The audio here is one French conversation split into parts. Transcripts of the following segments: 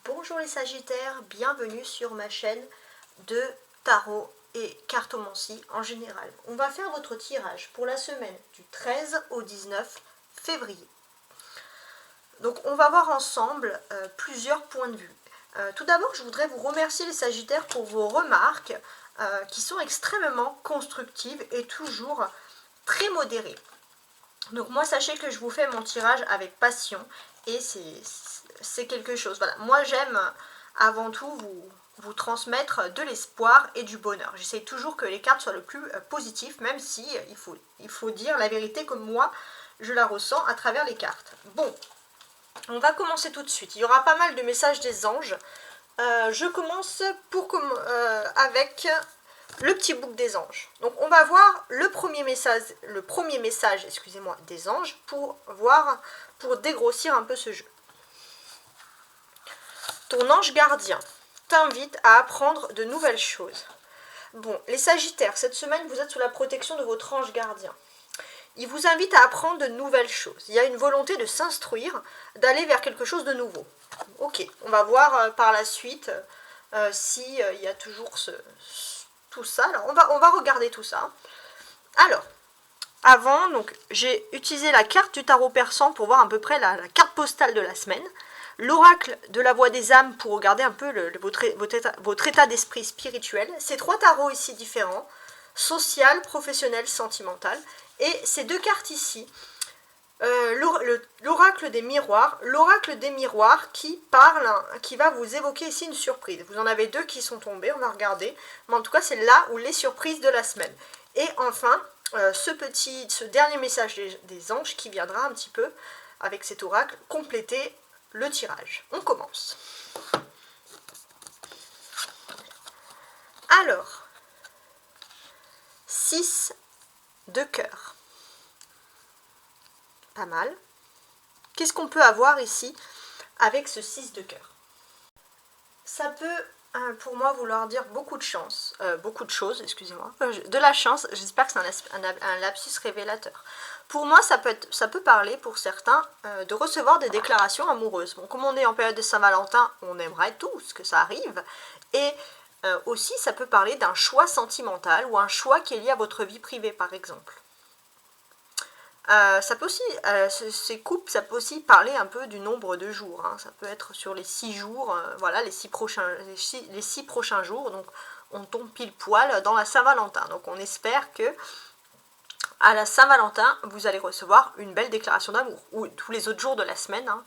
Bonjour les Sagittaires, bienvenue sur ma chaîne de tarot et cartomancie en général. On va faire votre tirage pour la semaine du 13 au 19 février. Donc on va voir ensemble plusieurs points de vue. Tout d'abord, je voudrais vous remercier les Sagittaires pour vos remarques qui sont extrêmement constructives et toujours très modérées. Donc moi, sachez que je vous fais mon tirage avec passion et c'est quelque chose. Voilà, moi j'aime avant tout vous transmettre de l'espoir et du bonheur. J'essaie toujours que les cartes soient le plus positif, même si il faut dire la vérité comme moi je la ressens à travers les cartes. Bon, on va commencer tout de suite. Il y aura pas mal de messages des anges. Je commence avec le petit bouc des anges. Donc on va voir le premier message, excusez-moi, des anges pour dégrossir un peu ce jeu. Ton ange gardien t'invite à apprendre de nouvelles choses. Bon, les Sagittaires, cette semaine vous êtes sous la protection de votre ange gardien. Il vous invite à apprendre de nouvelles choses. Il y a une volonté de s'instruire, d'aller vers quelque chose de nouveau. Ok, on va voir par la suite s'il y a toujours tout ça. Alors, on va regarder tout ça. Alors, avant, donc j'ai utilisé la carte du tarot persan pour voir à peu près la carte postale de la semaine. L'oracle de la voix des âmes pour regarder un peu votre état d'esprit spirituel. Ces trois tarots ici différents, social, professionnel, sentimental. Et ces deux cartes ici, l'oracle des miroirs qui va vous évoquer ici une surprise. Vous en avez deux qui sont tombés, on va regarder. Mais en tout cas, c'est là où les surprises de la semaine. Et enfin, ce dernier message des anges qui viendra un petit peu, avec cet oracle, compléter le tirage. On commence. Alors, 6 de cœur. Pas mal. Qu'est-ce qu'on peut avoir ici avec ce 6 de cœur? Ça peut, pour moi, vouloir dire beaucoup de chance, beaucoup de choses, excusez-moi, de la chance. J'espère que c'est un lapsus révélateur. Pour moi, ça peut parler pour certains de recevoir des déclarations amoureuses. Bon, comme on est en période de Saint-Valentin, on aimerait tous que ça arrive. Et aussi, ça peut parler d'un choix sentimental ou un choix qui est lié à votre vie privée, par exemple. Ça peut aussi, ces couples, ça peut aussi parler un peu du nombre de jours. Hein. Ça peut être sur les 6 jours, voilà, les 6 prochains jours. Donc, on tombe pile poil dans la Saint-Valentin. Donc, on espère que à la Saint-Valentin, vous allez recevoir une belle déclaration d'amour. Ou tous les autres jours de la semaine, hein,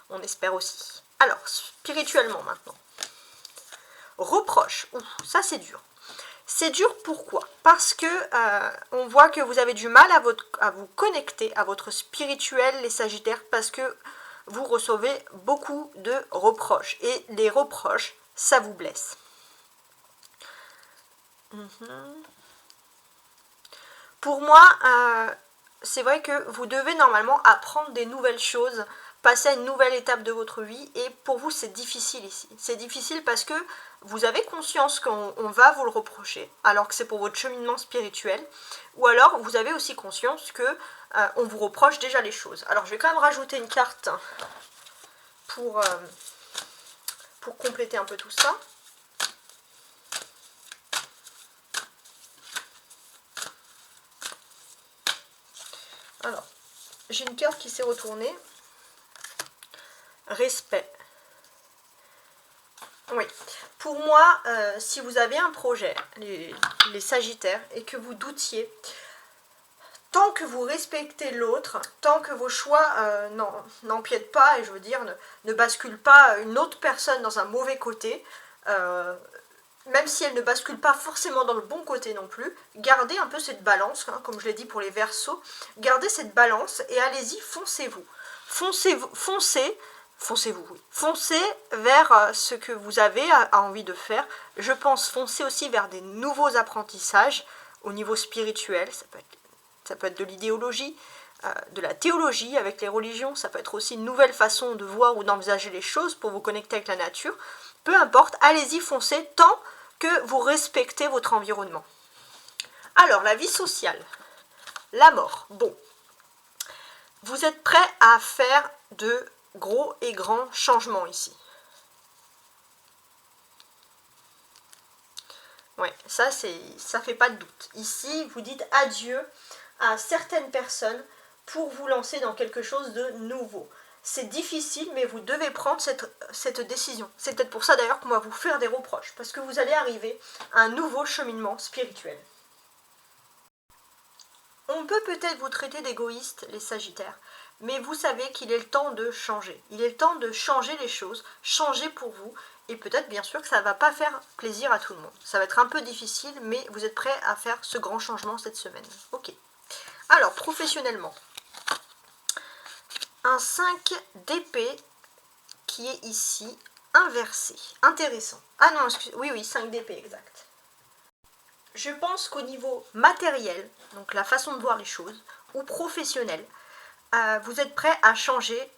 on espère aussi. Alors, spirituellement maintenant. Reproche. Ouh, ça c'est dur. C'est dur pourquoi? Parce que on voit que vous avez du mal à vous connecter à votre spirituel, les Sagittaires, parce que vous recevez beaucoup de reproches. Et les reproches, ça vous blesse. Pour moi, c'est vrai que vous devez normalement apprendre des nouvelles choses, passer à une nouvelle étape de votre vie, et pour vous c'est difficile ici. C'est difficile parce que vous avez conscience qu'on va vous le reprocher, alors que c'est pour votre cheminement spirituel, ou alors vous avez aussi conscience que on vous reproche déjà les choses. Alors je vais quand même rajouter une carte pour compléter un peu tout ça. Alors, j'ai une carte qui s'est retournée. Respect. Oui. Pour moi, si vous avez un projet, les Sagittaires, et que vous doutiez, tant que vous respectez l'autre, tant que vos choix n'empiètent pas, et je veux dire, ne basculent pas une autre personne dans un mauvais côté, même si elle ne bascule pas forcément dans le bon côté non plus, gardez un peu cette balance, hein, comme je l'ai dit pour les Verseaux, gardez cette balance et allez-y, foncez-vous. Foncez vers ce que vous avez envie de faire. Je pense foncer aussi vers des nouveaux apprentissages au niveau spirituel, ça peut être de l'idéologie, de la théologie avec les religions, ça peut être aussi une nouvelle façon de voir ou d'envisager les choses pour vous connecter avec la nature. Peu importe, allez-y, foncez tant que vous respectez votre environnement. Alors, la vie sociale, la mort. Bon, vous êtes prêts à faire de gros et grands changements ici. Ouais, ça fait pas de doute. Ici, vous dites adieu à certaines personnes pour vous lancer dans quelque chose de nouveau. C'est difficile, mais vous devez prendre cette décision. C'est peut-être pour ça d'ailleurs qu'on va vous faire des reproches, parce que vous allez arriver à un nouveau cheminement spirituel. On peut peut-être vous traiter d'égoïste, les Sagittaires, mais vous savez qu'il est le temps de changer. Il est le temps de changer les choses, changer pour vous, et peut-être bien sûr que ça ne va pas faire plaisir à tout le monde. Ça va être un peu difficile, mais vous êtes prêts à faire ce grand changement cette semaine. Ok. Alors, professionnellement, un 5 d'épée qui est ici, inversé. Intéressant. Ah non, oui, 5 d'épée, exact. Je pense qu'au niveau matériel, donc la façon de voir les choses, ou professionnel, vous êtes prêt à changer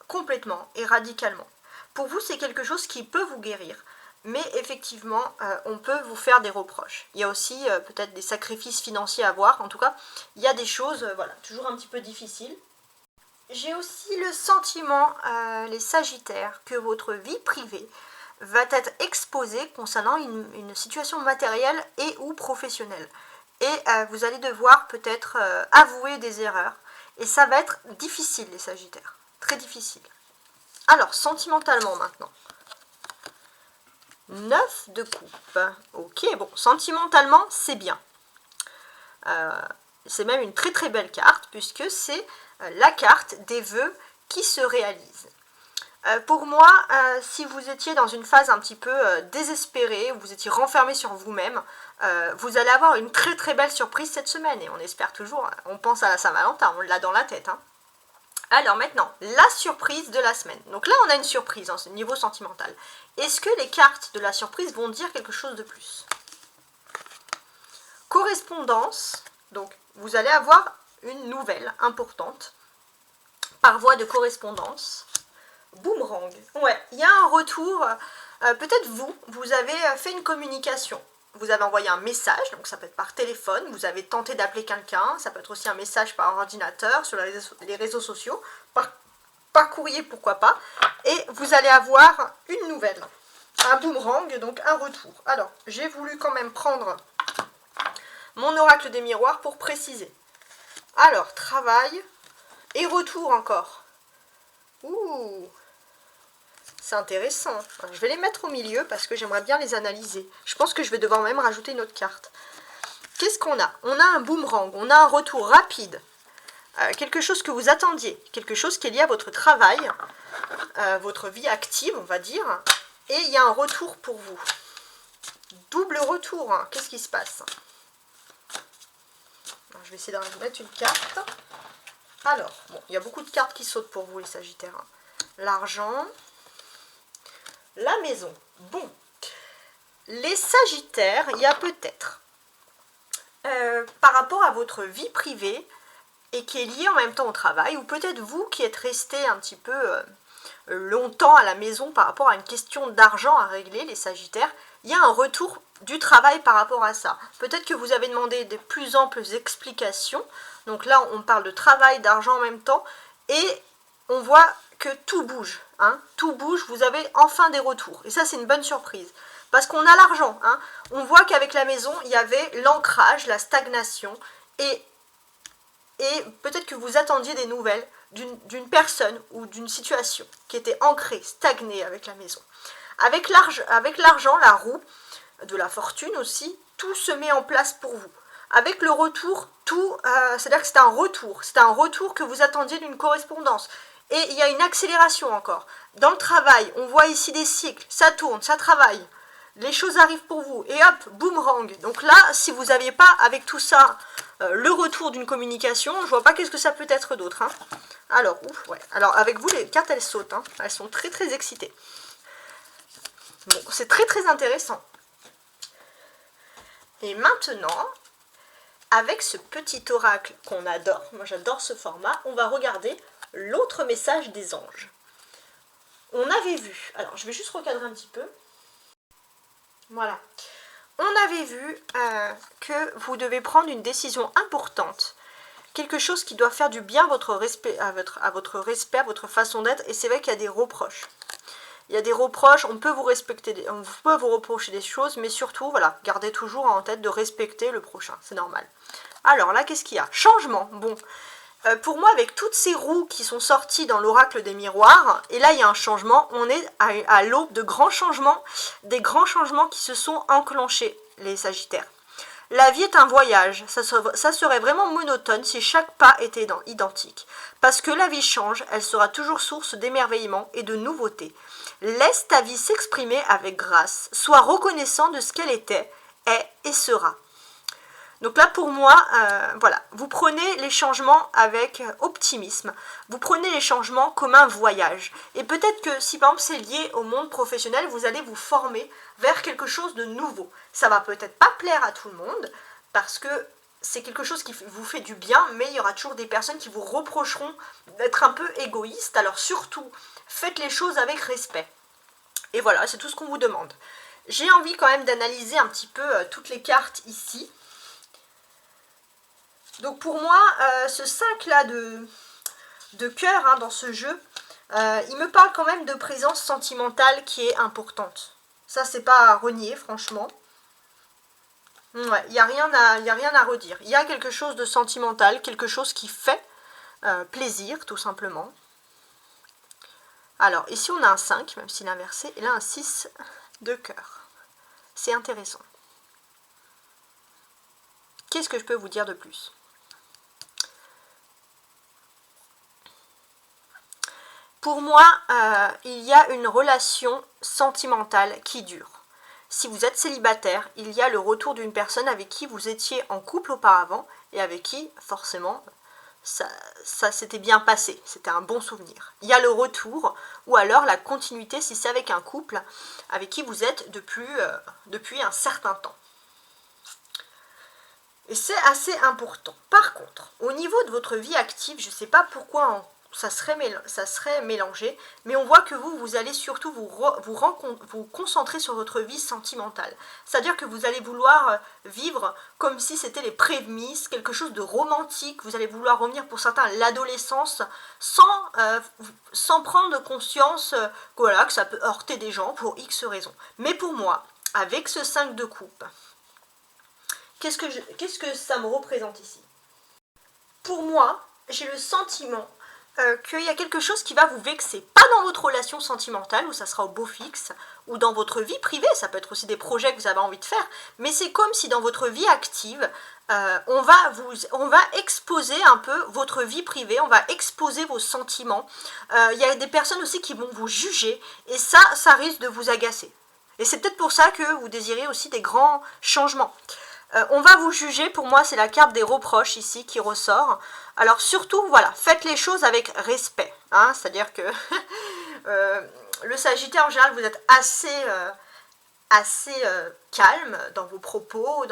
complètement et radicalement. Pour vous, c'est quelque chose qui peut vous guérir, mais effectivement, on peut vous faire des reproches. Il y a aussi peut-être des sacrifices financiers à voir. En tout cas, il y a des choses, voilà, toujours un petit peu difficiles. J'ai aussi le sentiment, les Sagittaires, que votre vie privée va être exposée concernant une situation matérielle et ou professionnelle. Et vous allez devoir peut-être avouer des erreurs. Et ça va être difficile, les Sagittaires. Très difficile. Alors, sentimentalement maintenant. 9 de coupe. Ok, bon, sentimentalement, c'est bien. C'est même une très très belle carte, puisque c'est la carte des vœux qui se réalisent. Pour moi, si vous étiez dans une phase un petit peu désespérée, où vous étiez renfermé sur vous-même, vous allez avoir une très très belle surprise cette semaine. Et on espère toujours, on pense à la Saint-Valentin, on l'a dans la tête. Hein. Alors maintenant, la surprise de la semaine. Donc là, on a une surprise au niveau sentimental. Est-ce que les cartes de la surprise vont dire quelque chose de plus? Correspondance, donc vous allez avoir une nouvelle importante par voie de correspondance. Boomerang, ouais, il y a un retour, peut-être vous avez fait une communication, vous avez envoyé un message, donc ça peut être par téléphone, vous avez tenté d'appeler quelqu'un, ça peut être aussi un message par ordinateur, sur les réseaux sociaux, par courrier pourquoi pas, et vous allez avoir une nouvelle, un boomerang, donc un retour. Alors, j'ai voulu quand même prendre mon oracle des miroirs pour préciser. Alors, travail et retour encore. Ouh, c'est intéressant. Je vais les mettre au milieu parce que j'aimerais bien les analyser. Je pense que je vais devoir même rajouter une autre carte. Qu'est-ce qu'on a? On a un boomerang, on a un retour rapide. Quelque chose que vous attendiez, quelque chose qui est lié à votre travail, votre vie active, on va dire. Et il y a un retour pour vous. Double retour, hein. Qu'est-ce qui se passe? Alors, je vais essayer de mettre une carte. Alors, bon, il y a beaucoup de cartes qui sautent pour vous, les Sagittaires. Hein. L'argent, la maison. Bon, les Sagittaires, il y a peut-être, par rapport à votre vie privée, et qui est liée en même temps au travail, ou peut-être vous qui êtes resté un petit peu longtemps à la maison par rapport à une question d'argent à régler, les Sagittaires, il y a un retour du travail par rapport à ça. Peut-être que vous avez demandé de plus amples explications, donc là on parle de travail, d'argent en même temps, et on voit que tout bouge, hein, tout bouge, vous avez enfin des retours, et ça c'est une bonne surprise, parce qu'on a l'argent, hein, on voit qu'avec la maison il y avait l'ancrage, la stagnation, et peut-être que vous attendiez des nouvelles d'une personne ou d'une situation qui était ancrée, stagnée avec la maison. Avec l'argent, la roue de la fortune aussi, tout se met en place pour vous. Avec le retour, c'est-à-dire que c'est un retour que vous attendiez d'une correspondance. Et il y a une accélération encore. Dans le travail, on voit ici des cycles, ça tourne, ça travaille. Les choses arrivent pour vous. Et hop, boomerang. Donc là, si vous n'aviez pas avec tout ça le retour d'une communication, je vois pas qu'est-ce que ça peut être d'autre. Hein. Alors, ouf, ouais. Alors avec vous, les cartes elles sautent. Hein. Elles sont très très excitées. Bon, c'est très très intéressant. Et maintenant, avec ce petit oracle qu'on adore, moi j'adore ce format, on va regarder l'autre message des anges. On avait vu, alors je vais juste recadrer un petit peu. Voilà. On avait vu que vous devez prendre une décision importante, quelque chose qui doit faire du bien à votre respect, à votre façon d'être, et c'est vrai qu'il y a des reproches. Il y a des reproches, on peut vous respecter, on peut vous reprocher des choses, mais surtout, voilà, gardez toujours en tête de respecter le prochain, c'est normal. Alors là, qu'est-ce qu'il y a? Changement, bon. Pour moi, avec toutes ces roues qui sont sorties dans l'oracle des miroirs, et là il y a un changement, on est à l'aube de grands changements, des grands changements qui se sont enclenchés, les Sagittaires. La vie est un voyage, ça serait vraiment monotone si chaque pas était identique. Parce que la vie change, elle sera toujours source d'émerveillement et de nouveautés. Laisse ta vie s'exprimer avec grâce, sois reconnaissant de ce qu'elle était, est et sera. Donc là pour moi, voilà, vous prenez les changements avec optimisme, vous prenez les changements comme un voyage. Et peut-être que si par exemple c'est lié au monde professionnel, vous allez vous former vers quelque chose de nouveau. Ça va peut-être pas plaire à tout le monde, parce que c'est quelque chose qui vous fait du bien, mais il y aura toujours des personnes qui vous reprocheront d'être un peu égoïste. Alors surtout, faites les choses avec respect. Et voilà, c'est tout ce qu'on vous demande. J'ai envie quand même d'analyser un petit peu toutes les cartes ici. Donc pour moi, ce 5 là de cœur hein, dans ce jeu, il me parle quand même de présence sentimentale qui est importante. Ça c'est pas à renier franchement. Ouais, il n'y a rien à redire. Il y a quelque chose de sentimental, quelque chose qui fait plaisir tout simplement. Alors ici on a un 5, même s'il est inversé, et là un 6 de cœur. C'est intéressant. Qu'est-ce que je peux vous dire de plus ? Pour moi, il y a une relation sentimentale qui dure. Si vous êtes célibataire, il y a le retour d'une personne avec qui vous étiez en couple auparavant et avec qui, forcément, ça s'était bien passé. C'était un bon souvenir. Il y a le retour ou alors la continuité si c'est avec un couple avec qui vous êtes depuis un certain temps. Et c'est assez important. Par contre, au niveau de votre vie active, je ne sais pas pourquoi ça serait mélangé, mais on voit que vous allez surtout vous concentrer sur votre vie sentimentale. C'est-à-dire que vous allez vouloir vivre comme si c'était les prémices, quelque chose de romantique. Vous allez vouloir revenir pour certains à l'adolescence sans prendre conscience voilà, que ça peut heurter des gens pour X raisons. Mais pour moi, avec ce 5 de coupe, qu'est-ce que ça me représente ici? Pour moi, j'ai le sentiment qu'il y a quelque chose qui va vous vexer. Pas dans votre relation sentimentale, où ça sera au beau fixe, ou dans votre vie privée, ça peut être aussi des projets que vous avez envie de faire, mais c'est comme si dans votre vie active, on va exposer un peu votre vie privée, on va exposer vos sentiments. Il y a des personnes aussi qui vont vous juger, et ça risque de vous agacer. Et c'est peut-être pour ça que vous désirez aussi des grands changements. On va vous juger, pour moi c'est la carte des reproches ici qui ressort. Alors surtout, voilà, faites les choses avec respect. Hein, c'est-à-dire que le Sagittaire en général, vous êtes assez calme dans vos propos,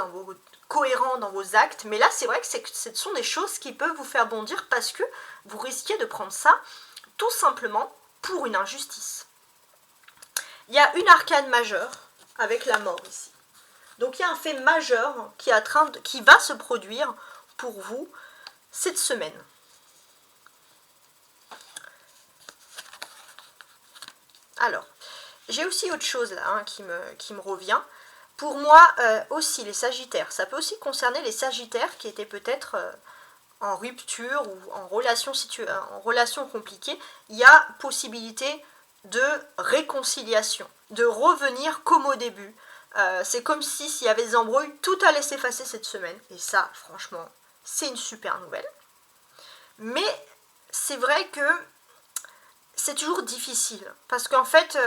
cohérent dans vos actes. Mais là, c'est vrai que ce sont des choses qui peuvent vous faire bondir parce que vous risquez de prendre ça tout simplement pour une injustice. Il y a une arcane majeure avec la mort ici. Donc il y a un fait majeur qui va se produire pour vous cette semaine. Alors, j'ai aussi autre chose là hein, qui me revient. Pour moi aussi les Sagittaires, ça peut aussi concerner les Sagittaires qui étaient peut-être en rupture ou en relation compliquée. Il y a possibilité de réconciliation, de revenir comme au début. C'est comme si s'il y avait des embrouilles, tout allait s'effacer cette semaine. Et ça, franchement, c'est une super nouvelle. Mais c'est vrai que c'est toujours difficile. Parce qu'en fait,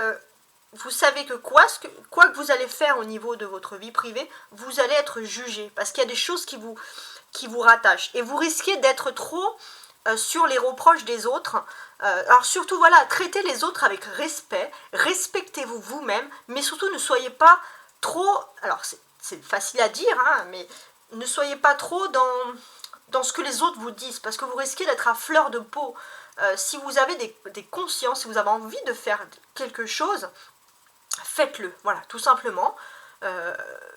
vous savez que quoi que vous allez faire au niveau de votre vie privée, vous allez être jugé. Parce qu'il y a des choses qui vous rattachent. Et vous risquez d'être trop sur les reproches des autres. Alors surtout, voilà, traitez les autres avec respect. Respectez-vous vous-même. Mais surtout, ne soyez pas trop, alors c'est facile à dire, hein, mais ne soyez pas trop dans ce que les autres vous disent, parce que vous risquez d'être à fleur de peau. Si vous avez des consciences, si vous avez envie de faire quelque chose, faites-le, voilà, tout simplement.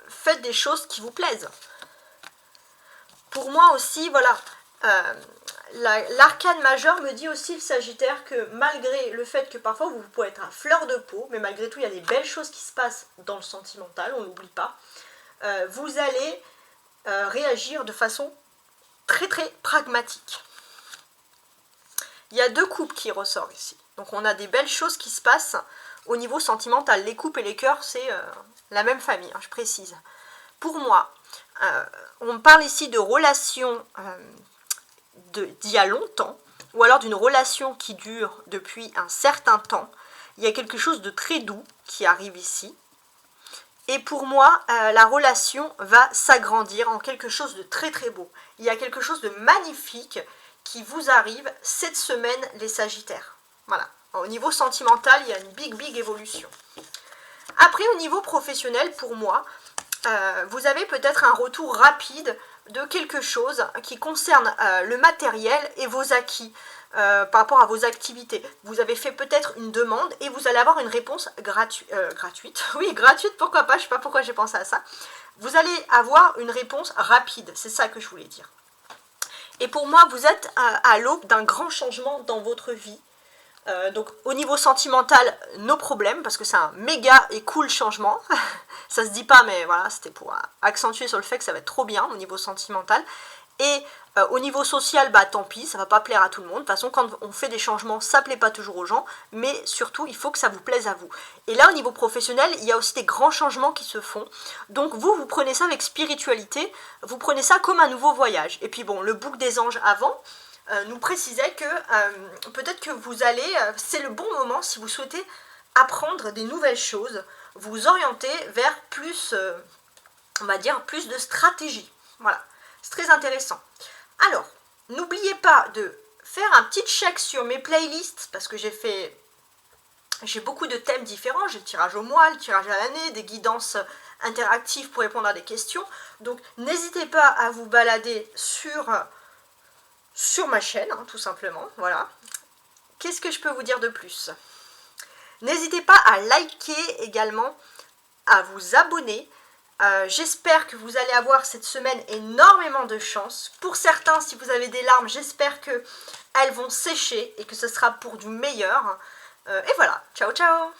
Faites des choses qui vous plaisent. Pour moi aussi, voilà, l'arcane majeur me dit aussi, le Sagittaire, que malgré le fait que parfois vous pouvez être à fleur de peau, mais malgré tout il y a des belles choses qui se passent dans le sentimental, on n'oublie pas, vous allez réagir de façon très très pragmatique. Il y a 2 coupes qui ressortent ici, donc on a des belles choses qui se passent au niveau sentimental. Les coupes et les cœurs, c'est la même famille, hein, je précise. Pour moi, on parle ici de relations d'il y a longtemps, ou alors d'une relation qui dure depuis un certain temps. Il y a quelque chose de très doux qui arrive ici. Et pour moi, la relation va s'agrandir en quelque chose de très très beau. Il y a quelque chose de magnifique qui vous arrive cette semaine, les Sagittaires. Voilà. Au niveau sentimental, il y a une big évolution. Après, au niveau professionnel, pour moi, vous avez peut-être un retour rapide de quelque chose qui concerne le matériel et vos acquis par rapport à vos activités. Vous avez fait peut-être une demande et vous allez avoir une réponse gratuite. Oui, gratuite, pourquoi pas, je ne sais pas pourquoi j'ai pensé à ça. Vous allez avoir une réponse rapide, c'est ça que je voulais dire. Et pour moi, vous êtes à l'aube d'un grand changement dans votre vie. Donc au niveau sentimental, nos problèmes, parce que c'est un méga et cool changement. Ça se dit pas, mais voilà, c'était pour accentuer sur le fait que ça va être trop bien au niveau sentimental. Et au niveau social, bah tant pis, ça va pas plaire à tout le monde. De toute façon, quand on fait des changements, ça plaît pas toujours aux gens, mais surtout, il faut que ça vous plaise à vous. Et là, au niveau professionnel, il y a aussi des grands changements qui se font. Donc vous prenez ça avec spiritualité, vous prenez ça comme un nouveau voyage. Et puis bon, le bouc des anges avant nous précisait que peut-être que vous allez, c'est le bon moment si vous souhaitez apprendre des nouvelles choses, vous orienter vers plus, on va dire, plus de stratégie. Voilà, c'est très intéressant. Alors, n'oubliez pas de faire un petit check sur mes playlists, parce que j'ai beaucoup de thèmes différents, j'ai le tirage au mois, le tirage à l'année, des guidances interactives pour répondre à des questions. Donc, n'hésitez pas à vous balader sur ma chaîne, hein, tout simplement, voilà. Qu'est-ce que je peux vous dire de plus? N'hésitez pas à liker également, à vous abonner. J'espère que vous allez avoir cette semaine énormément de chance. Pour certains, si vous avez des larmes, j'espère qu'elles vont sécher et que ce sera pour du meilleur. Et voilà, ciao ciao!